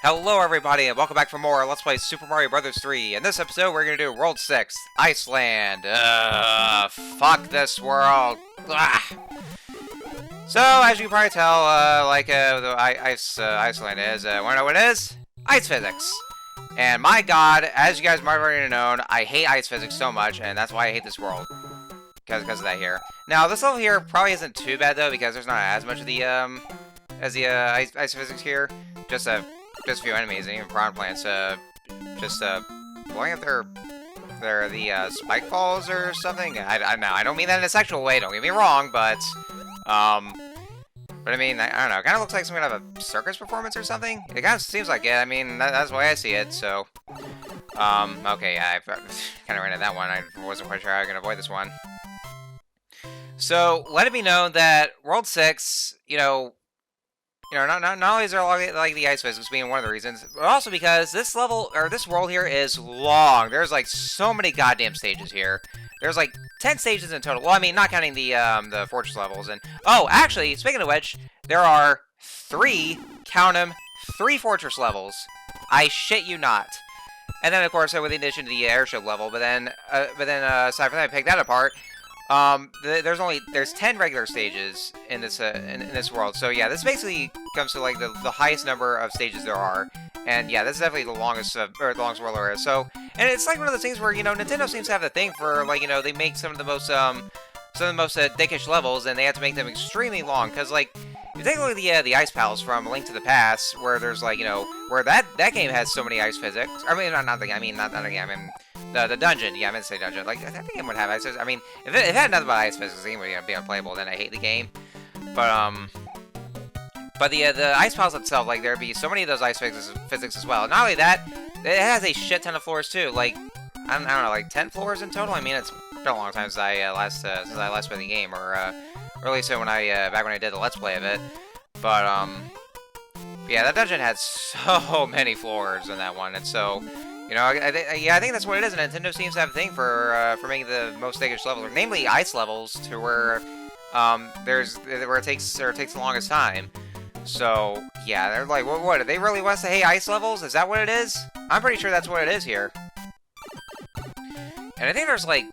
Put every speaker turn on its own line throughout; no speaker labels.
Hello everybody and welcome back for more Let's Play Super Mario Bros. 3. In this episode we're gonna do World 6, Iceland. Fuck this world. Ugh. So, as you can probably tell, Iceland is, wanna know what it is? Ice physics. And my god, as you guys might have already known, I hate ice physics so much, and that's why I hate this world. Because of that here. Now, this level here probably isn't too bad though, because there's not as much of the, ice physics here. Just a few enemies and even prawn plants, blowing up the spike balls or something. I don't mean that in a sexual way, don't get me wrong, but I mean, I don't know, it kind of looks like some kind of a circus performance or something. It kind of seems like it, I mean, that's the way I see it, so, okay, yeah, I kind of ran into that one. I wasn't quite sure how I was going to avoid this one. So, let it be known that World 6, not only is there like the ice physics being one of the reasons, but also because this level, or this world here is long. There's like so many goddamn stages here. There's like 10 stages in total. Well, I mean, not counting the fortress levels. And oh, actually, speaking of which, there are 3, count 'em, 3 fortress levels. I shit you not. And then, of course, with the addition to the airship level, but then aside from that, I picked that apart. There's 10 regular stages in this world. So yeah, this basically comes to like the highest number of stages there are. And yeah, this is definitely the longest world there is. So, and it's like one of those things where, Nintendo seems to have a thing for like, they make some of the most dickish levels, and they have to make them extremely long. Because like, if you take a look at the Ice Palace from A Link to the Past, where there's like, where that game has so many ice physics. I mean, not the game. I mean, not the game. I mean, the dungeon. Yeah, I meant to say dungeon. Like, I think it would have ice physics. I mean, if it had nothing but ice physics, the game would be unplayable. Then I hate the game. But the Ice Palace itself, like, there'd be so many of those ice physics as well. Not only that, it has a shit ton of floors too. Like, I don't know, like 10 floors in total. I mean, it's been a long time since I last played the game, or at least when back when I did the Let's Play of it. But yeah, that dungeon had so many floors in that one, and so. I think that's what it is. And Nintendo seems to have a thing for making the most dickish levels, or namely ice levels, to where it takes the longest time. So yeah, they're like, what? Do they really want us to hate ice levels? Is that what it is? I'm pretty sure that's what it is here. And I think there's like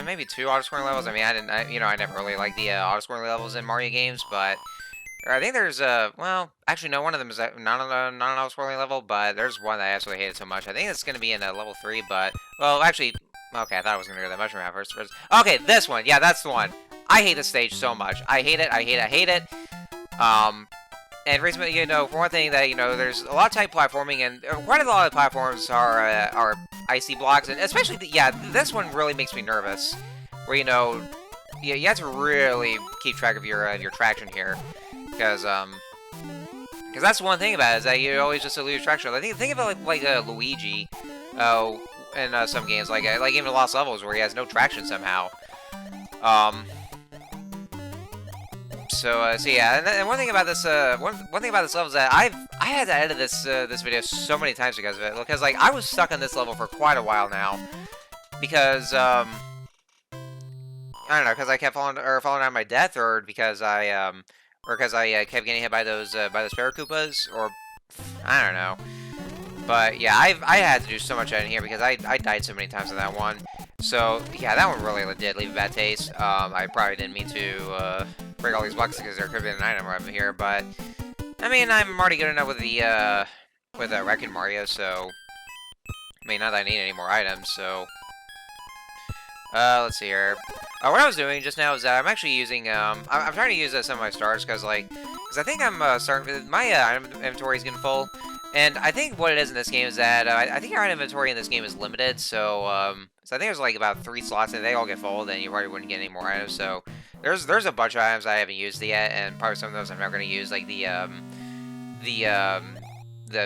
maybe 2 auto-scrolling levels. I mean, I never really liked the auto-scrolling levels in Mario games, but. I think there's well, actually no, one of them is not an auto-scrolling level, but there's one that I absolutely hated so much. I think it's going to be in level 3, but, well, actually, okay, I thought I was going to go to the mushroom at first. Okay, this one, yeah, that's the one. I hate this stage so much. I hate it, I hate it, I hate it. And reason, for one thing, that, there's a lot of type platforming, and quite a lot of platforms are icy blocks, and especially, this one really makes me nervous, where, you have to really keep track of your traction here. Because that's one thing about it, is that you always just lose traction. I think of it like Luigi, in some games, like even Lost Levels, where he has no traction somehow. So yeah, and one thing about this, one thing about this level is that I had to edit this video so many times because of it. Because like I was stuck on this level for quite a while now, because I don't know, because I kept falling down my death, or because I kept getting hit by those Paracoopas, or I don't know. But yeah, I had to do so much editing here because I died so many times in that one. So yeah, that one really did leave a bad taste. I probably didn't mean to break all these blocks because there could have been an item right over here, but I mean, I'm already good enough with the Wrecking Mario, so I mean, not that I need any more items. So let's see here. What I was doing just now is that I'm actually using, I'm trying to use some of my stars, because I think I'm starting, my item inventory is getting full, and I think what it is in this game is that, I think your item inventory in this game is limited, so I think there's like about 3 slots, and they all get full, then you probably wouldn't get any more items, so there's a bunch of items I haven't used yet, and probably some of those I'm not going to use, like the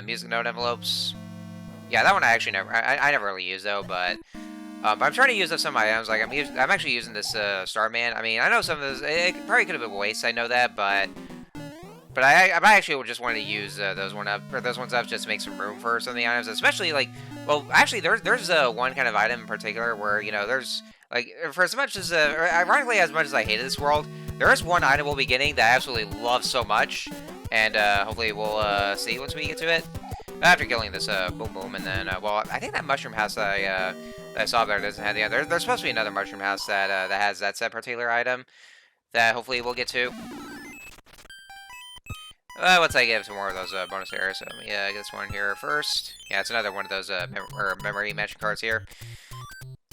music note envelopes. Yeah, that one I actually I never really use, though, but I'm trying to use up some items. Like I'm actually using this Starman. I mean, I know some of those. It probably could have been a waste. I know that, but I actually just wanted to use those ones up just to make some room for some of the items. Especially like, well, actually there's one kind of item in particular where there's like, for as much as ironically as much as I hated this world, there is one item we'll be getting that I absolutely love so much, and hopefully we'll see once we get to it. After killing this boom boom, and then well, I think that mushroom house that I saw there doesn't have the other. There's supposed to be another mushroom house that that has that said particular item that hopefully we'll get to. Once I get some more of those bonus areas, so yeah, get this one here first. Yeah, it's another one of those memory matching cards here.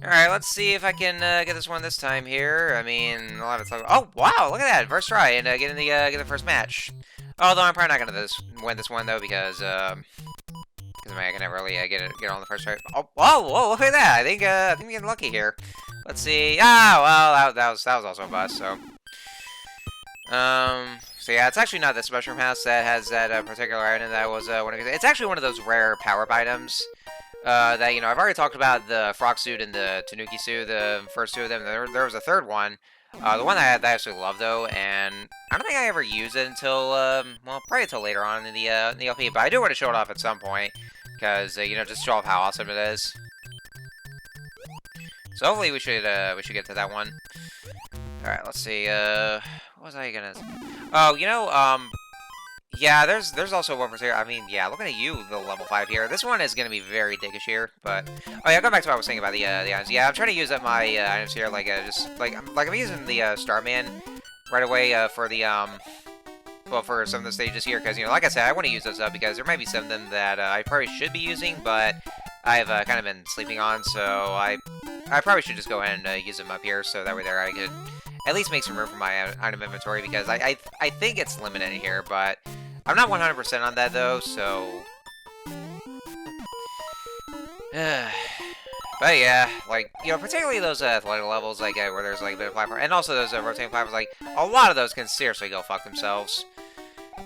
All right, let's see if I can get this one this time here. I mean, I'll have it. Oh wow, look at that, first try and get the first match. Although I'm probably not gonna win this one though because I can never really get on the first try. Oh, whoa, look at that! I think I'm getting lucky here. Let's see. Ah, well, that was also a bust. So, so yeah, it's actually not this mushroom house that has that particular item. That was it's actually one of those rare power-up items. That, you know, I've already talked about the frog suit and the Tanuki suit, the first two of them. There was a third one. The one that I absolutely love, though, and I don't think I ever use it until, well, probably until later on in the LP, but I do want to show it off at some point, because, you know, just show off how awesome it is. So hopefully we should get to that one. Alright, let's see, what was I gonna... Oh, you know, yeah, there's also one for here. I mean, yeah, looking at you, the level 5 here. This one is going to be very dickish here, but... Oh, yeah, going back to what I was saying about the items. Yeah, I'm trying to use up my items here, like, I'm using the Starman right away for the, well, for some of the stages here, because, you know, like I said, I want to use those up, because there might be some of them that I probably should be using, but I've kind of been sleeping on, so I probably should just go ahead and use them up here, so that way there I could at least make some room for my item inventory, because I think it's limited here, but I'm not 100% on that, though, so... But yeah, like, you know, particularly those athletic levels, like, where there's, like, a bit of platform, and also those rotating platforms, like, a lot of those can seriously go fuck themselves.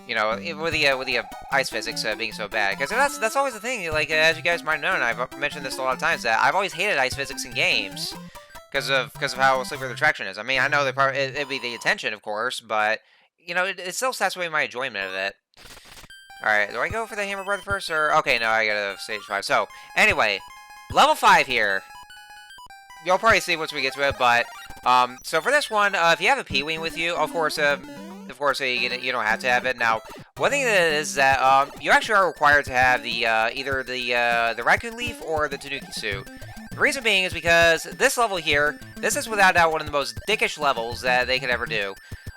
You know, with the ice physics being so bad, because that's always the thing, like, as you guys might know, and I've mentioned this a lot of times, that I've always hated ice physics in games. Because of how slippery the traction is. I mean, I know it'd be the intention, of course, but, you know, it still sets away my enjoyment of it. Alright, do I go for the Hammer Brother first, or... Okay, no, I gotta stage 5. So, anyway, level 5 here. You'll probably see once we get to it, but, so for this one, if you have a P-Wing with you, of course, you don't have to have it. Now, one thing that is that, you actually are required to have the, either the Raccoon Leaf or the Tanuki suit. The reason being is because this level here, this is without doubt one of the most dickish levels that they could ever do.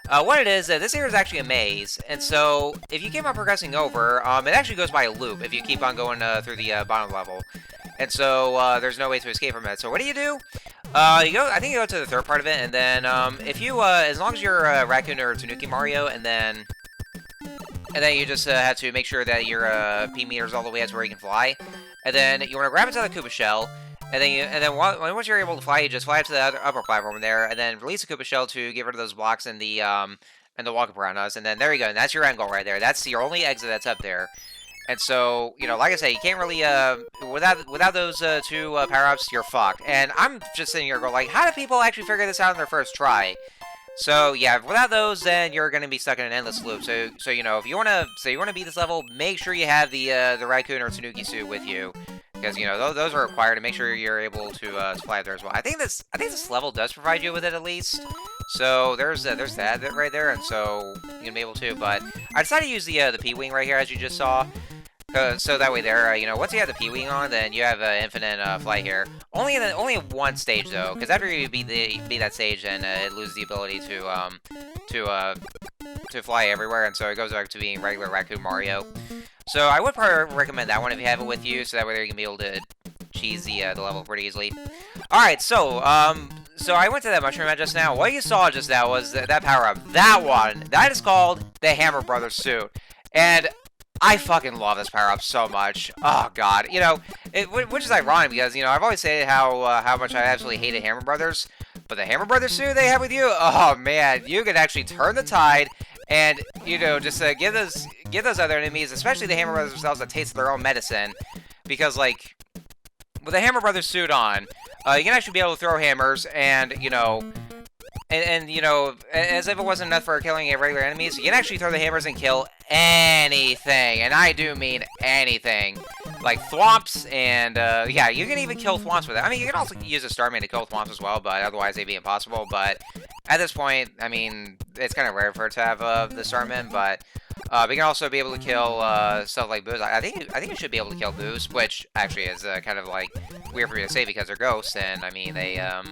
What it is, this here is actually a maze, and so if you keep on progressing over, it actually goes by a loop if you keep on going through the bottom level. And so there's no way to escape from it. So what do? I think you go to the third part of it, and then if you, as long as you're Raccoon or Tanuki Mario, and then you just have to make sure that your P meter's all the way up to where you can fly, and then you want to grab into the Koopa Shell. And then once you're able to fly, you just fly up to the upper platform there, and then release a Koopa Shell to get rid of those blocks and the Walker Piranhas, and then there you go, and that's your end goal right there. That's your only exit that's up there. And so, you know, like I say, you can't really, without those two power-ups, you're fucked. And I'm just sitting here going, like, how do people actually figure this out on their first try? So, yeah, without those, then you're going to be stuck in an endless loop. So you know, if you want to beat this level, make sure you have the Raccoon or Tanuki suit with you. Because, you know, those are required to make sure you're able to fly there as well. I think this level does provide you with it, at least. So there's that right there, and so you can be able to. But I decided to use the P-Wing right here, as you just saw. So that way there, you know, once you have the P-Wing on, then you have infinite flight here. Only in one stage, though, because after you beat that stage, then it loses the ability to fly everywhere, and so it goes back to being regular Raccoon Mario. So I would probably recommend that one if you have it with you, so that way you can be able to cheese the level pretty easily. Alright, so I went to that mushroom head just now. What you saw just now was that power-up. That one! That is called the Hammer Brothers suit. And I fucking love this power-up so much. Oh, God. You know, which is ironic because, you know, I've always said how much I absolutely hated Hammer Brothers. But the Hammer Brothers suit they have with you, oh, man. You can actually turn the tide and, you know, just give those other enemies, especially the Hammer Brothers themselves, a taste of their own medicine. Because, like, with the Hammer Brothers suit on, you can actually be able to throw hammers and, you know... And, you know, as if it wasn't enough for killing regular enemies, you can actually throw the hammers and kill anything. And I do mean anything. Like thwomps and, yeah, you can even kill thwomps with it. I mean, you can also use a Starman to kill thwomps as well, but otherwise they'd be impossible. But at this point, I mean, it's kind of rare for it to have the Starman, but We can also be able to kill stuff like Boost. I think you should be able to kill Boost, which actually is kind of like weird for me to say because they're ghosts, and I mean they're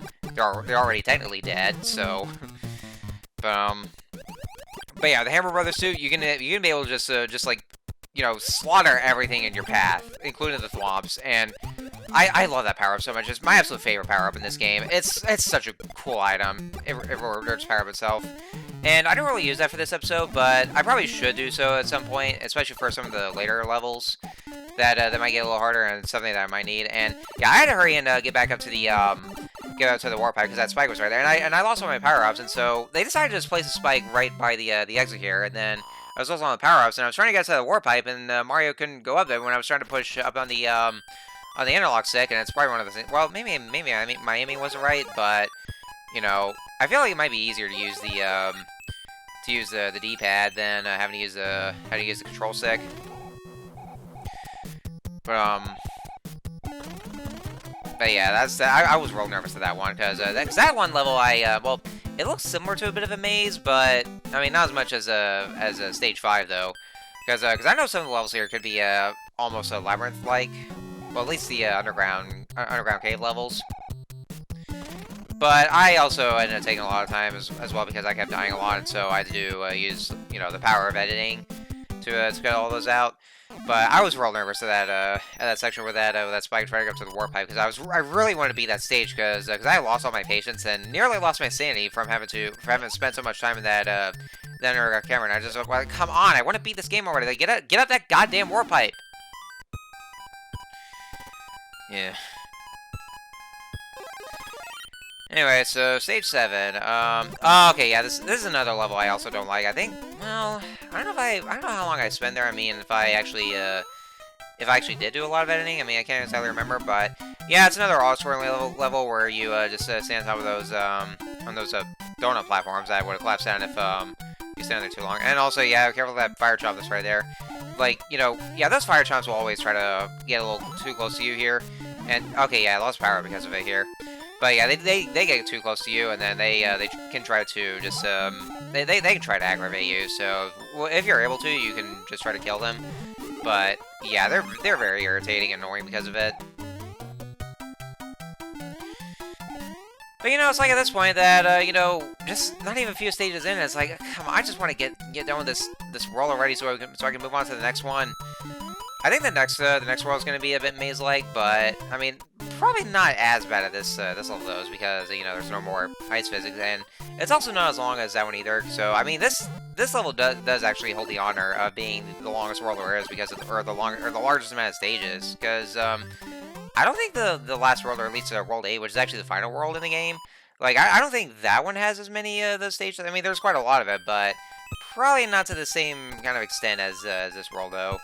already technically dead. So, but but yeah, the Hammer Brothers suit, you can be able to just like slaughter everything in your path, including the Thwomps, and I love that power up so much. It's my absolute favorite power up in this game. It's such a cool item. It rewards power up itself. And I don't really use that for this episode, but I probably should do so at some point, especially for some of the later levels that might get a little harder and something that I might need. And yeah, I had to hurry and get back up to the warp pipe because that spike was right there, and I lost all my power ups, and so they decided to just place a spike right by the exit here, and then I was also on the power ups, and I was trying to get to the warp pipe, and Mario couldn't go up there when I was trying to push up on the analog stick, and it's probably one of the things. Well, maybe my aiming wasn't right, but I feel like it might be easier to use the D-pad than having to use the control stick. But yeah, I was real nervous at that one because that one level well, it looks similar to a bit of a maze, but I mean not as much as a stage 5 though, because I know some of the levels here could be almost a labyrinth-like. Well, at least the underground cave levels. But I also ended up taking a lot of time as well because I kept dying a lot, and so I had to use the power of editing to get all those out. But I was real nervous at that section where that spike trying to go up to the warp pipe because I really wanted to beat that stage because I lost all my patience and nearly lost my sanity from having spent so much time in that underground camera. And I just like, come on, I want to beat this game already. Like, get up that goddamn warp pipe. Yeah. Anyway, so stage 7. Oh, okay, yeah, this is another level I also don't like. I think, well, I don't know how long I spent there. I mean, if I actually did do a lot of editing. I mean, I can't exactly remember, but yeah, it's another auto-scrolling level where you just stand on top of those donut platforms that would have collapsed down if you stand there too long. And also, yeah, careful of that fire chomp that's right there. Like, yeah, those fire chomps will always try to get a little too close to you here. And okay, yeah, I lost power because of it here. But yeah, they get too close to you, and then they can try to just they can try to aggravate you. So if you're able to, you can just try to kill them. But yeah, they're very irritating and annoying because of it. But it's like at this point that just not even a few stages in, it's like, come on, I just want to get done with this world already, so I can move on to the next one. I think the next world is going to be a bit maze-like, but I mean, probably not as bad at this level though, because there's no more ice physics, and it's also not as long as that one either. So I mean, this level does actually hold the honor of being the longest world there is because of the largest amount of stages. Because I don't think the last world, or at least World 8, which is actually the final world in the game, like I don't think that one has as many of those stages. I mean, there's quite a lot of it, but probably not to the same kind of extent as this world though.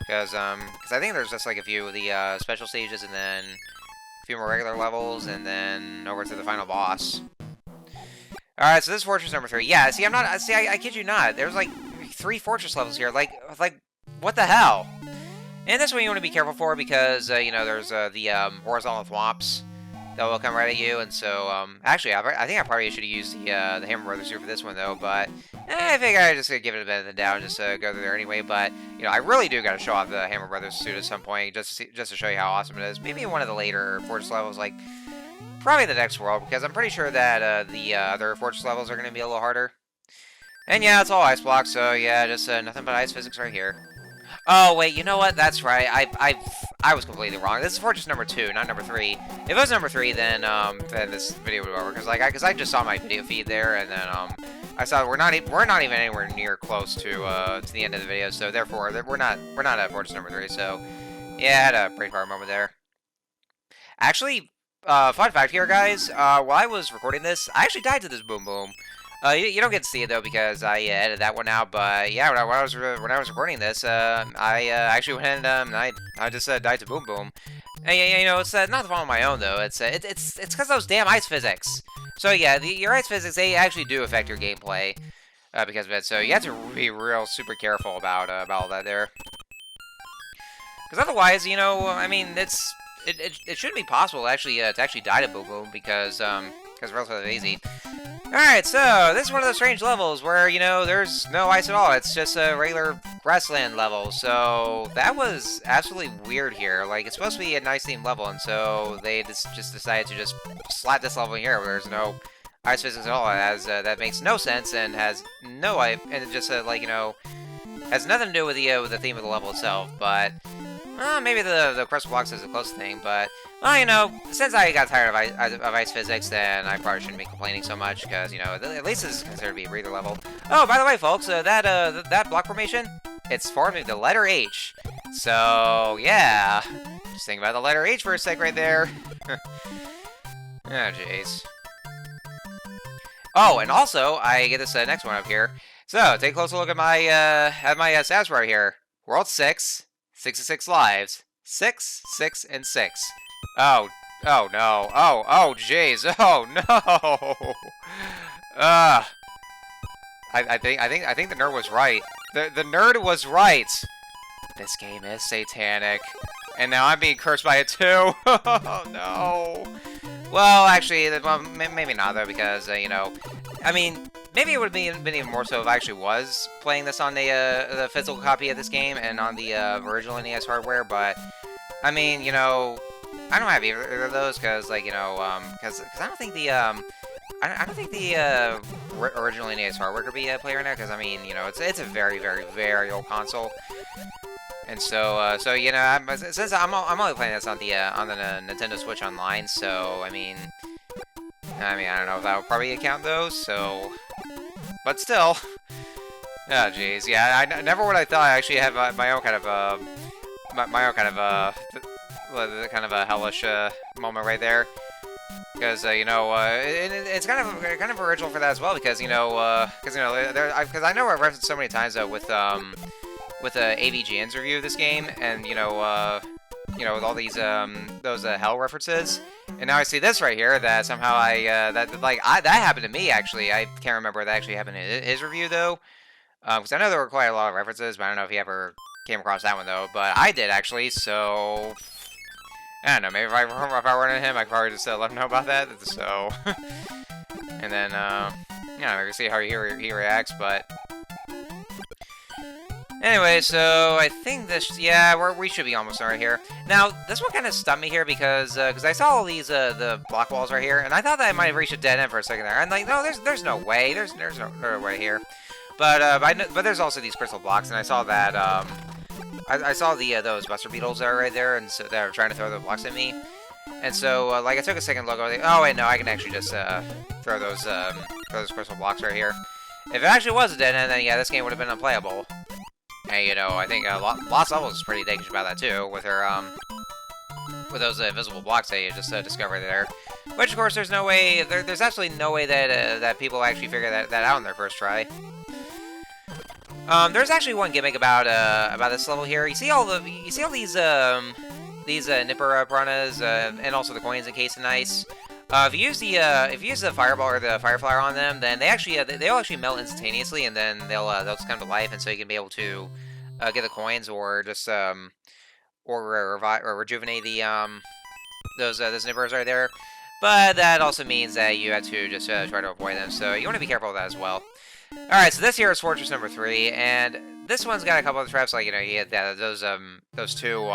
Because I think there's just like a few of the special stages, and then a few more regular levels, and then over to the final boss. Alright, so this is Fortress number 3. Yeah, see, I kid you not. There's like 3 Fortress levels here. Like, what the hell? And this one you want to be careful for because, there's the horizontal thwomps that will come right at you, and so, actually, I think I probably should have used the Hammer Brothers here for this one, though, but I think I just gonna give it a benefit of the doubt and just go through there anyway, but, I really do gotta show off the Hammer Brothers suit at some point, just to show you how awesome it is. Maybe one of the later Fortress levels, like, probably the next world, because I'm pretty sure that, the other Fortress levels are gonna be a little harder. And yeah, it's all ice blocks, so yeah, just, nothing but ice physics right here. Oh, wait, you know what? That's right. I was completely wrong. This is Fortress number 2, not number 3. If it was number 3, then this video would be over. Because I just saw my video feed there, and then I saw we're not even anywhere near close to the end of the video. So therefore, we're not at Fortress number 3. So yeah, I had a brain power moment there. Actually, fun fact here, guys. While I was recording this, I actually died to this boom boom. You don't get to see it though because I edited that one out. But yeah, when I was recording this, I actually went and I just died to Boom Boom. And yeah, it's not the fault of my own though. It's because of those damn ice physics. So yeah, your ice physics, they actually do affect your gameplay because of it. So you have to be real super careful about all that there. Because otherwise, I mean, it shouldn't be possible actually to die to Boom Boom because it's relatively easy. Alright, so this is one of those strange levels where, you know, there's no ice at all. It's just a regular grassland level. So that was absolutely weird here. Like, it's supposed to be a nice themed level, and so they just decided to just slap this level here where there's no ice physics at all. As that makes no sense and has no life, and it just like, you know, has nothing to do with the theme of the level itself. But maybe the crystal blocks is a close thing, but well, you know, since I got tired of ice physics, then I probably shouldn't be complaining so much, because, you know, at least this is considered to be a breather level. Oh, by the way, folks, that block formation, it's forming the letter H. So, yeah. Just think about the letter H for a sec right there. Oh, jeez. Oh, and also, I get this next one up here. So, take a closer look at my stats right here. World 6, 66 lives. 6, 6, and 6. Oh no. Oh, jeez. Oh, no. I think the nerd was right. The nerd was right. This game is satanic. And now I'm being cursed by it, too. Oh, no. Well, actually, well, maybe not, though, because, you know, I mean, maybe it would have been even more so if I actually was playing this on the physical copy of this game and on the original NES hardware, but, I mean, you know, I don't have either of those, because, like, you know, because I don't think the, I don't think the original NES hardware could be played right now, because, I mean, you know, it's a very, very, very old console. And so, you know, since I'm only playing this on the Nintendo Switch Online, so I mean, I don't know if that would probably count those. So, but still, oh jeez, yeah, I never would I thought I actually have my own kind of kind of a hellish moment right there, because you know, it's kind of original for that as well, because you know, because I know I've referenced so many times with AVGN's review of this game, and you know, with all these those hell references, and now I see this right here that somehow that happened to me actually. I can't remember if that actually happened in his review though, because I know there were quite a lot of references, but I don't know if he ever came across that one though. But I did actually, so I don't know. Maybe if I were into him, I could probably just let him know about that. So, and then yeah, we can see how he reacts, but. Anyway, so I think this, yeah, we should be almost right here. Now, this one kind of stumped me here because I saw all these the block walls right here, and I thought that I might have reached a dead end for a second there. I'm like, no, there's no way, there's no way here. But there's also these crystal blocks, and I saw that I saw those buster beetles that are right there, and so they were trying to throw the blocks at me. And so like I took a second look, I was like, oh wait, no, I can actually just throw those crystal blocks right here. If it actually was a dead end, then yeah, this game would have been unplayable. And, you know, I think Lost Levels is pretty dickish about that, too, with her, with those invisible blocks that you just discovered there. Which, of course, there's no way, there's absolutely no way that, that people actually figure that out on their first try. There's actually one gimmick about this level here. You see all these Nipper piranhas, and also the coins encased in ice. If you use the fireball or the fireflower on them, then they'll actually melt instantaneously, and then they'll just come to life, and so you can be able to get the coins or just or rejuvenate the those nippers right there. But that also means that you have to just try to avoid them, so you want to be careful of that as well. All right, so this here is Fortress number 3, and this one's got a couple of traps, like, you know, you get those two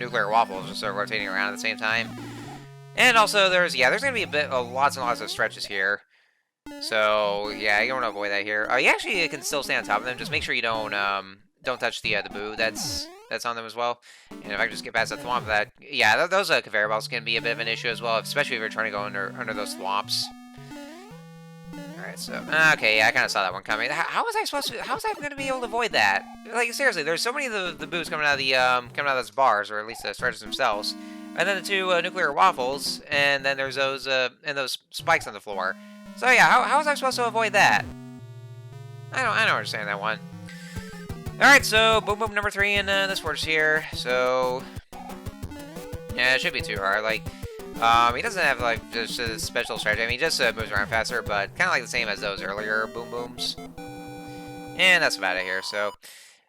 nuclear waffles just rotating around at the same time. And also, there's going to be lots and lots of stretches here. So, yeah, you want to avoid that here. You actually can still stay on top of them. Just make sure you don't touch the boo that's on them as well. And if I can just get past that thwomp, yeah, those conveyor belts can be a bit of an issue as well, especially if you're trying to go under those thwomps. Alright, so, okay, yeah, I kind of saw that one coming. How was I going to be able to avoid that? Like, seriously, there's so many of the boos coming out of those bars, or at least the stretches themselves. And then the two nuclear waffles, and then there's those spikes on the floor. So yeah, how was I supposed to avoid that? I don't understand that one. All right, so boom boom number 3 in this fortress here. So yeah, it should be too hard. Like he doesn't have like just a special strategy. I mean, he just moves around faster, but kind of like the same as those earlier boom booms. And that's about it here. So.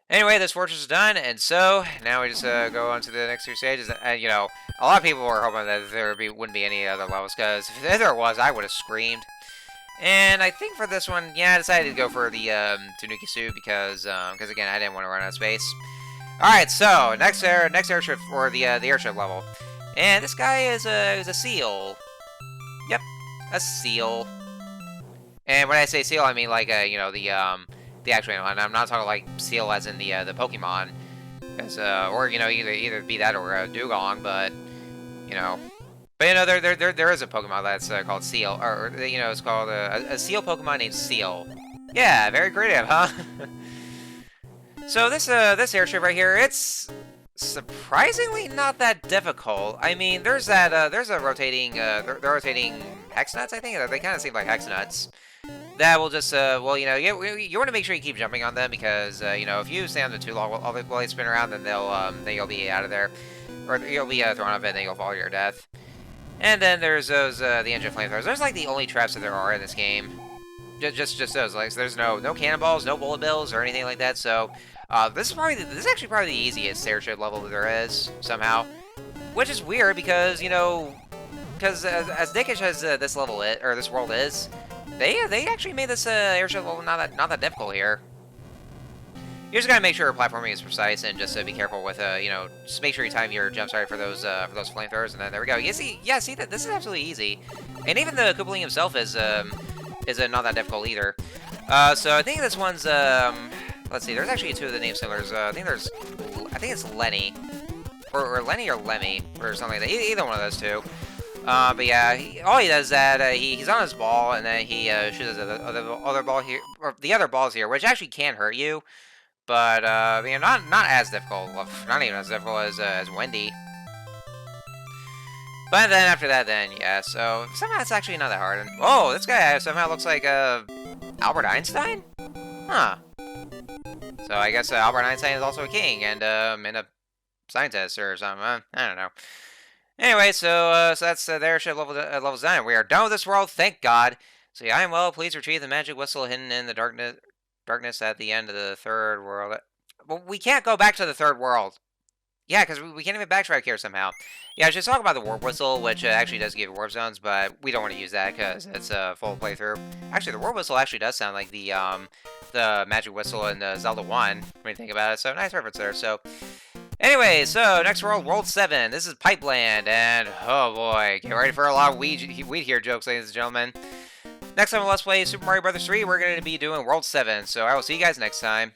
Anyway, this fortress is done, and so now we just go on to the next 2 stages. And you know, a lot of people were hoping that there wouldn't be any other levels, because if there was, I would have screamed. And I think for this one, yeah, I decided to go for the Tanuki suit because again, I didn't want to run out of space. All right, so next airship or the airship level, and this guy is a seal. Yep, a seal. And when I say seal, I mean like you know the actual animal. I'm not talking like seal as in the Pokemon, because or you know either be that or Dugong, but you know. But you know there is a Pokemon that's called Seal, or you know it's called a Seal Pokemon named Seal. Yeah, very creative, huh? So this airship right here, it's surprisingly not that difficult. I mean, there's a rotating they're rotating hex nuts. I think they kind of seem like hex nuts. That will just well, you know, you want to make sure you keep jumping on them because you know if you stay on them too long while they spin around, then then you'll be out of there, or you'll be thrown off it, and then you'll fall to your death. And then there's those the engine flamethrowers. Those are like the only traps that there are in this game. Just those. Like so there's no cannonballs, no bullet bills, or anything like that. So this is actually probably the easiest airship level that there is somehow, which is weird because you know because as dickish as this level or this world is, they actually made this airship level not that difficult here. You just gotta make sure your platforming is precise and just be careful with you know, just make sure you time your jumps right for those flamethrowers, and then there we go. You see, yeah, see that this is absolutely easy, and even the Koopaling himself is not that difficult either. So I think this one's let's see, there's actually two of the name similars. I think it's Lenny, or Lenny or Lemmy or something like that. Either one of those two. But yeah, all he does is that he's on his ball, and then he shoots the other ball here, or the other balls here, which actually can hurt you. But, you know, not as difficult, well, not even as difficult as Wendy. But then after that, then, yeah, so somehow it's actually not that hard. And, oh, this guy somehow looks like, Albert Einstein? Huh. So I guess Albert Einstein is also a king and a scientist or something. I don't know. Anyway, so that's the airship level design. We are done with this world, thank God. So yeah, I am well. Please retrieve the magic whistle hidden in the darkness at the end of the third world. Well, we can't go back to the third world. Yeah, because we can't even backtrack here somehow. Yeah, I should talk about the warp whistle, which actually does give warp zones, but we don't want to use that because it's a full playthrough. Actually, the warp whistle actually does sound like the magic whistle in Zelda 1, when you think about it. So nice reference there. So anyway, so next world, World 7. This is Pipeland, and oh boy, get ready for a lot of weed here jokes, ladies and gentlemen. Next time on Let's Play Super Mario Bros. 3, we're going to be doing World 7, so I will see you guys next time.